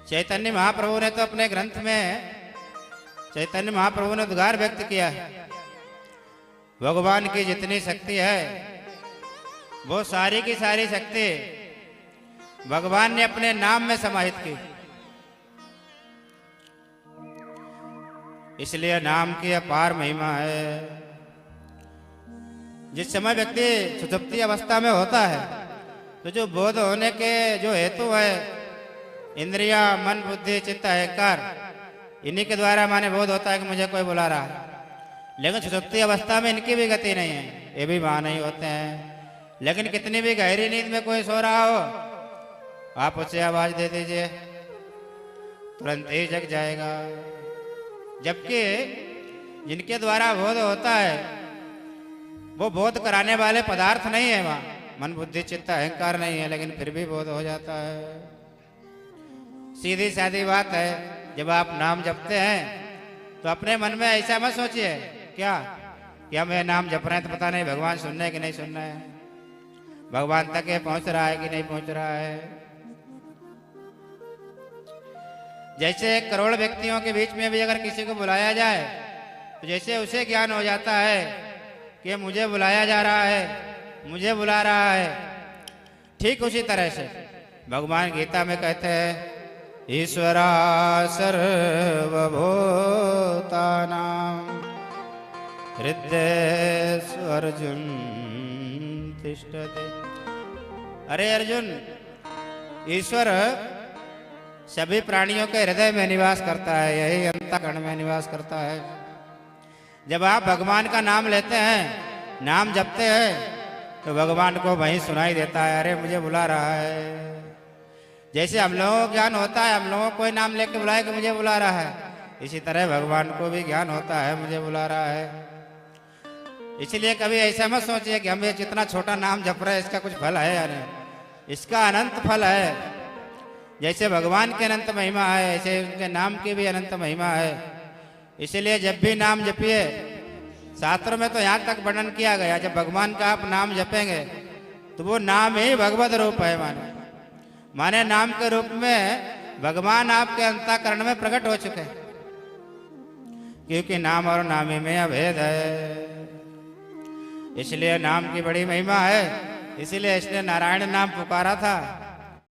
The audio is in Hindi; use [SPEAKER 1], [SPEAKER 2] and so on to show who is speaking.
[SPEAKER 1] चैतन्य महाप्रभु ने तो अपने ग्रंथ में चैतन्य महाप्रभु ने उद्गार व्यक्त किया है, भगवान की जितनी शक्ति है वो सारी की सारी शक्ति भगवान ने अपने नाम में समाहित की। इसलिए नाम की अपार महिमा है। जिस समय व्यक्ति सुषुप्ति अवस्था में होता है तो जो बोध होने के जो हेतु है, इंद्रिया, मन, बुद्धि, चित्त, अहंकार, इन्हीं के द्वारा माने बोध होता है कि मुझे कोई बुला रहा है। लेकिन सुषुप्ति अवस्था में इनकी भी गति नहीं है, ये भी वहां नहीं होते हैं। लेकिन कितनी भी गहरी नींद में कोई सो रहा हो, आप उसे आवाज दे दीजिए, तुरंत ही जग जाएगा। जबकि जिनके द्वारा बोध होता है वो बोध कराने वाले पदार्थ नहीं है, वहां मन, बुद्धि, चित्त, अहंकार नहीं है, लेकिन फिर भी बोध हो जाता है। सीधी सादी बात है, जब आप नाम जपते हैं तो अपने मन में ऐसा मत सोचिए क्या मैं नाम जप रहे हैं तो पता नहीं भगवान सुनना है कि नहीं सुनना है, भगवान तक ये पहुंच रहा है कि नहीं पहुंच रहा है। जैसे 1 करोड़ व्यक्तियों के बीच में भी अगर किसी को बुलाया जाए तो जैसे उसे ज्ञान हो जाता है कि मुझे बुलाया जा रहा है, मुझे बुला रहा है, ठीक उसी तरह से भगवान गीता में कहते हैं, ईश्वरा सर्वभूतानां हृदयेषु अर्जुन तिष्ठति। अरे अर्जुन, ईश्वर सभी प्राणियों के हृदय में निवास करता है, यही अंतःकरण में निवास करता है। जब आप भगवान का नाम लेते हैं, नाम जपते हैं, तो भगवान को वहीं सुनाई देता है, अरे मुझे बुला रहा है। जैसे हम लोगों को ज्ञान होता है, हम लोगों को कोई नाम लेके बुलाए कि मुझे बुला रहा है, इसी तरह भगवान को भी ज्ञान होता है मुझे बुला रहा है। इसलिए कभी ऐसा मत सोचिए कि हम ये जितना छोटा नाम जप रहे हैं इसका कुछ फल है या नहीं, इसका अनंत फल है। जैसे भगवान की अनंत महिमा है, ऐसे उनके नाम की भी अनंत महिमा है। इसलिए जब भी नाम जपिए, शास्त्रों में तो यहाँ तक वर्णन किया गया, जब भगवान का आप नाम जपेंगे तो वो नाम ही भगवत रूप है। माने नाम के रूप में भगवान आपके अंतःकरण में प्रकट हो चुके हैं, क्योंकि नाम और नामी में अभेद है। इसलिए नाम की बड़ी महिमा है, इसलिए इसने नारायण नाम पुकारा था।